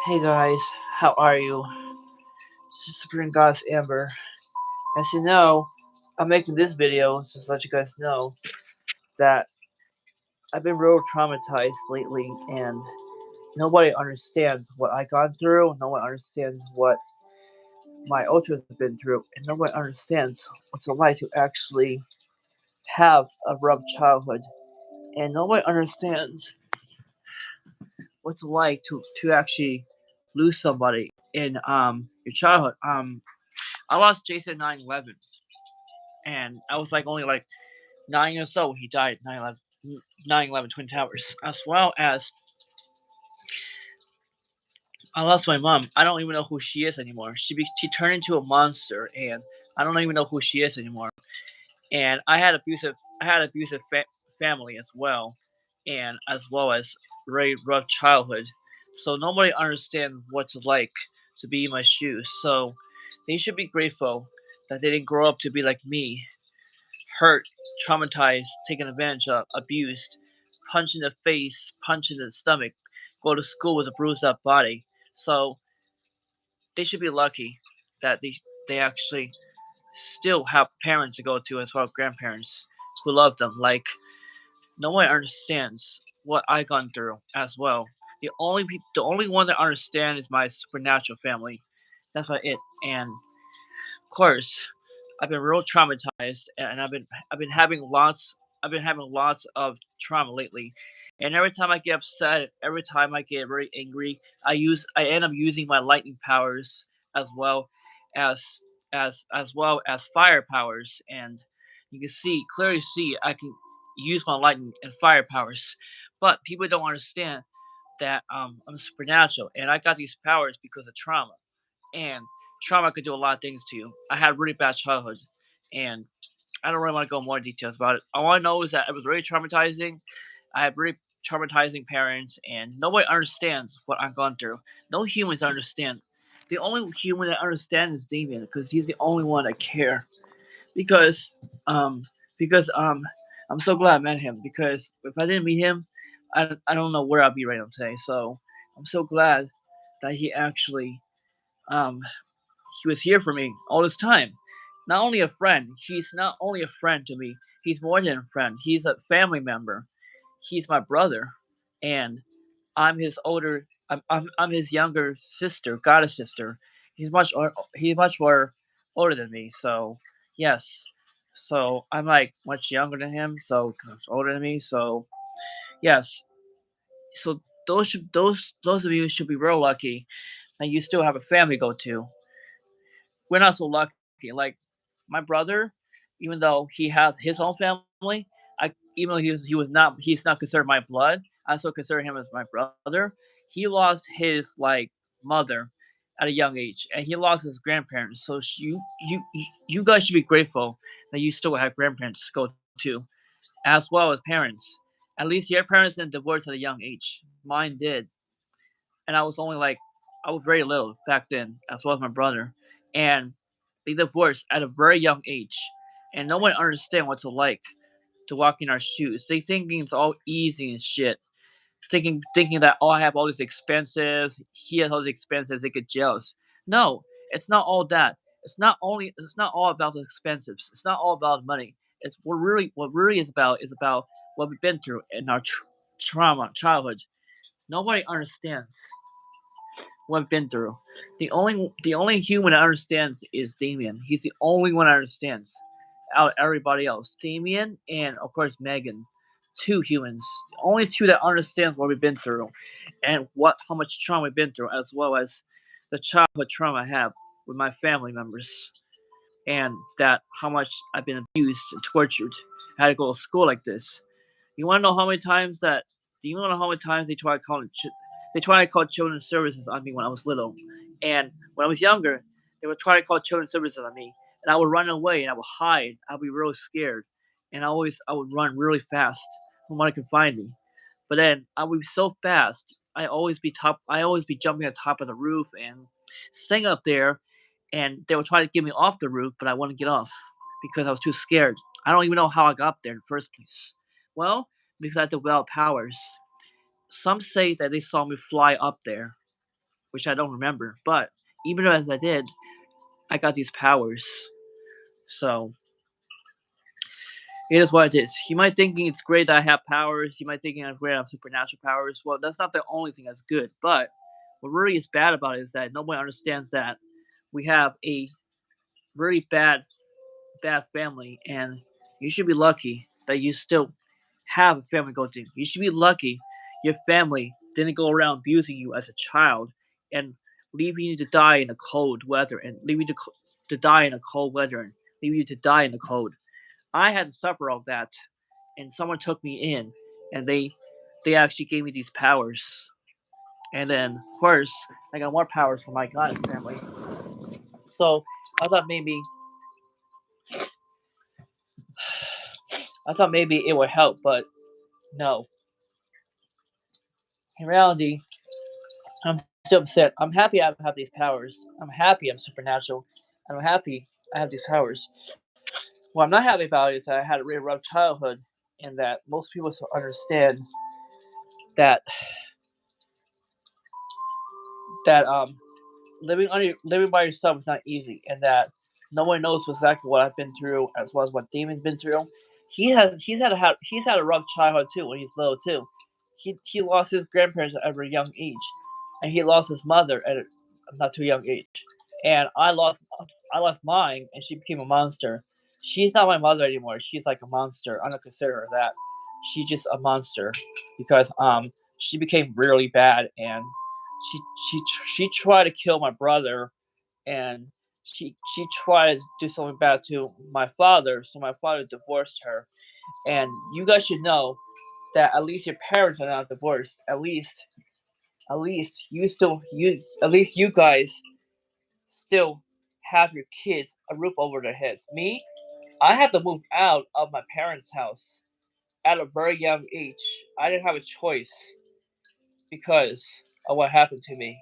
Hey guys, how are you? This is Supreme Goddess Amber. As you know, I'm making this video just to let you guys know that I've been real traumatized lately and nobody understands what I gone through, no one understands what my ultras have been through, and nobody understands what it's like to actually have a rough childhood. And nobody understands what it's like to actually lose somebody in your childhood. I lost Jason 9/11 and I was like only like 9 years old. He died 9/11 Twin Towers. As well as I lost my mom. I don't even know who she is anymore. She turned into a monster, and I don't even know who she is anymore. And I had abusive family as well, and as well as very rough childhood. So nobody understands what it's like to be in my shoes. So they should be grateful that they didn't grow up to be like me, hurt, traumatized, taken advantage of, abused, punched in the face, punched in the stomach, go to school with a bruised up body. So they should be lucky that they actually still have parents to go to as well, grandparents who love them. Like no one understands what I gone through as well. The only one that understands is my supernatural family. That's about it. And of course, I've been real traumatized, and I've been having lots of trauma lately. And every time I get upset, every time I get very angry, I end up using my lightning powers as well as as fire powers. And you can clearly see I can use my lightning and fire powers, but people don't understand that I'm supernatural and I got these powers because of trauma. And trauma could do a lot of things to you. I had a really bad childhood, and I don't really want to go more details about it. All I know is that it was really traumatizing. I had really traumatizing parents, and nobody understands what I've gone through. No humans understand. The only human that understands is Damien, because he's the only one that care. Because, um, because I'm so glad I met him. Because if I didn't meet him, I don't know where I'd be right now today. So I'm so glad that um he was here for me all this time. Not only a friend, he's not only a friend to me, he's more than a friend. He's a family member. He's my brother. And I'm his younger sister, goddess sister. He's much more older than me, so yes. So I'm like much younger than him, so 'cause he's older than me, so yes. So those of you should be real lucky that you still have a family to go to. We're not so lucky. Like my brother, even though he has his own family, even though he's not considered my blood, I still consider him as my brother. He lost his like mother at a young age, and he lost his grandparents. So you guys should be grateful that you still have grandparents to go to, as well as parents. At least your parents didn't divorce at a young age. Mine did, and I was very little back then, as well as my brother, and they divorced at a very young age, and no one understand what's it like to walk in our shoes. They thinking it's all easy and shit, thinking that I have all these expenses, he has all these expenses, they get jealous. No, it's not all that. It's not all about the expenses. It's not all about money. It's what really is about what we've been through in our trauma childhood. Nobody understands what I've been through. The only human that understands is Damien. He's the only one that understands out of everybody else. Damien and of course Megan. Two humans. The only two that understand what we've been through and how much trauma we've been through, as well as the childhood trauma I have with my family members. And that how much I've been abused and tortured. I had to go to school like this. You want to know how many times that? Do you want to know how many times they tried to call children's services on me when I was little, and when I was younger, they would try to call children's services on me, and I would run away and I would hide. I'd be really scared, and I would run really fast from when I could find me. But then I would be so fast. I always be jumping at the top of the roof and staying up there, and they would try to get me off the roof, but I wouldn't get off because I was too scared. I don't even know how I got up there in the first place. Well, because I developed powers. Some say that they saw me fly up there, which I don't remember. But even though as I did, I got these powers. So it is what it is. You might thinking it's great that I have powers. You might thinking I'm great I have supernatural powers. Well, that's not the only thing that's good. But what really is bad about it is that nobody understands that we have a really bad family, and you should be lucky that you still have a family go to. You should be lucky your family didn't go around abusing you as a child and leaving you to die in the cold weather and leaving you to die in the cold weather and leaving you to die in the cold. I had to suffer all that, and someone took me in, and they actually gave me these powers. And then, of course, I got more powers from my God family. So I thought maybe I thought maybe it would help, but no. In reality, I'm still upset. I'm happy I have these powers. I'm happy I'm supernatural. And I'm happy I have these powers. What I'm not happy about is that I had a really rough childhood, and that most people should understand that that living by yourself is not easy, and that no one knows exactly what I've been through as well as what Damon's been through. He's had a rough childhood too when he's little too. He lost his grandparents at a very young age, and he lost his mother at a not too young age. And I lost mine, and she became a monster. She's not my mother anymore. She's like a monster. I don't consider her that. She's just a monster because she became really bad, and she she tried to kill my brother, and she tried to do something bad to my father. So my father divorced her, and you guys should know that at least your parents are not divorced. At least you guys still have your kids a roof over their heads. Me, I had to move out of my parents' house at a very young age. I didn't have a choice because of what happened to me.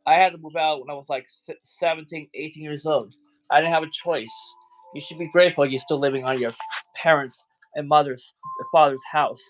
I had to move out when I was like 17, 18 years old. I didn't have a choice. You should be grateful you're still living on your parents' and father's house.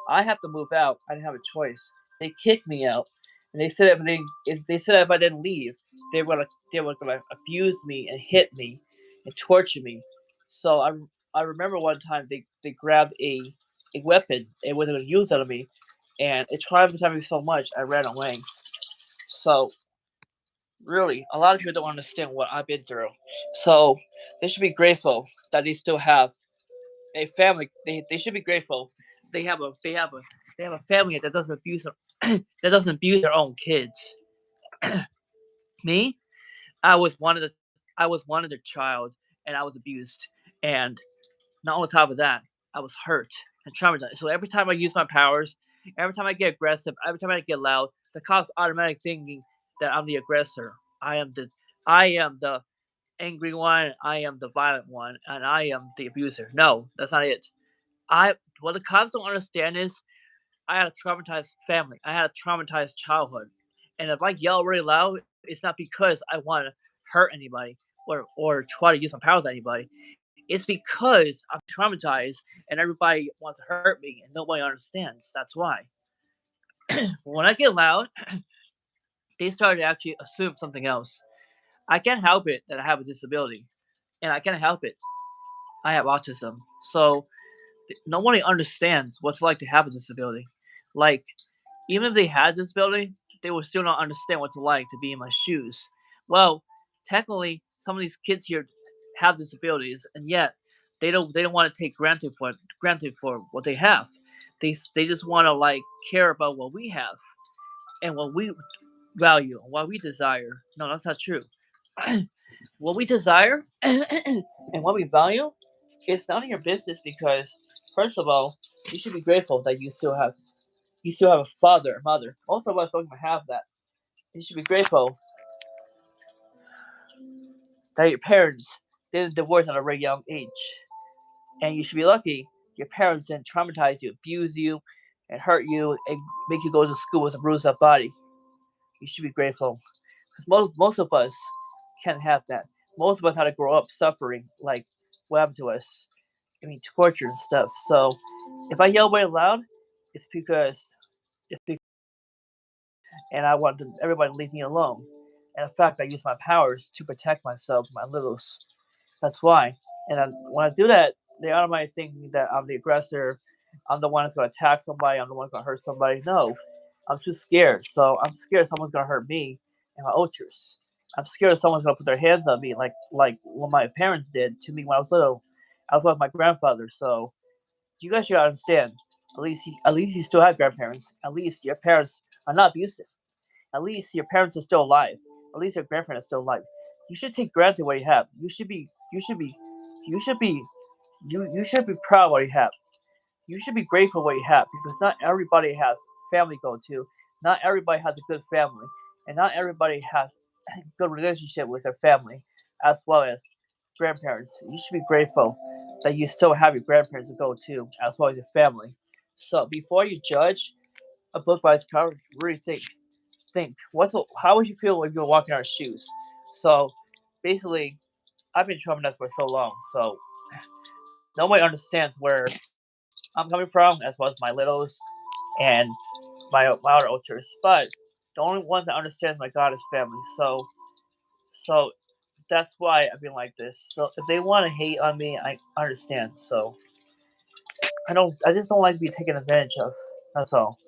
I had to move out. I didn't have a choice. They kicked me out, and they said they said if I didn't leave, they were gonna abuse me and hit me and torture me. So I remember one time they grabbed a weapon and was gonna use it on me, and it traumatized me so much I ran away. So really, a lot of people don't understand what I've been through. So they should be grateful that they still have a family. They should be grateful they have a family that doesn't abuse that doesn't abuse their own kids. Me, I was one of the I was one of the child, and I was abused. And not on top of that, I was hurt and traumatized. So every time I use my powers, every time I get aggressive, every time I get loud, the cops automatic thinking that I'm the aggressor. I am the angry one, I am the violent one, and I am the abuser. No, that's not it. I What the cops don't understand is I had a traumatized family. I had a traumatized childhood. And if I yell really loud, it's not because I want to hurt anybody or try to use my powers on anybody. It's because I'm traumatized and everybody wants to hurt me and nobody understands. That's why. When I get loud, they start to actually assume something else. I can't help it that I have a disability, and I can't help it. I have autism. So nobody understands what's like to have a disability. Like, even if they had a disability, they would still not understand what it's like to be in my shoes. Well, technically, some of these kids here have disabilities, and yet they don't want to take granted for what they have. They just want to like care about what we have and what we value and what we desire. No, that's not true. What we desire and what we value is none of your business because first of all, you should be grateful that you still have a father and mother. Most of us don't even have that. You should be grateful that your parents didn't divorce at a very young age. And you should be lucky your parents didn't traumatize you, abuse you, and hurt you, and make you go to school with a bruised up body. You should be grateful. Because most of us can't have that. Most of us had to grow up suffering, like what happened to us. I mean, torture and stuff. So, if I yell very loud, it's because and I wanted everybody to leave me alone. And in fact, I use my powers to protect myself, my littles. That's why. And when I do that, they automatically think that I'm the aggressor. I'm the one that's going to attack somebody. I'm the one that's going to hurt somebody. No, I'm too scared. So I'm scared someone's going to hurt me and my ultras. I'm scared someone's going to put their hands on me, like what my parents did to me when I was little. I was with my grandfather. So you guys should understand. At least you still have grandparents. At least your parents are not abusive. At least your parents are still alive. At least your grandparents are still alive. You should take granted what you have. You should be you should be proud of what you have. You should be grateful what you have because not everybody has family to go to. Not everybody has a good family, and not everybody has a good relationship with their family, as well as grandparents. You should be grateful that you still have your grandparents to go to, as well as your family. So before you judge a book by its cover, really think how would you feel if you were walking in our shoes? So basically, I've been traumatized for so long, so nobody understands where I'm coming from, as well as my littles and my other ultras. But the only one that understands my God is family. So that's why I've been like this. So if they want to hate on me, I understand. So I just don't like to be taken advantage of. That's all.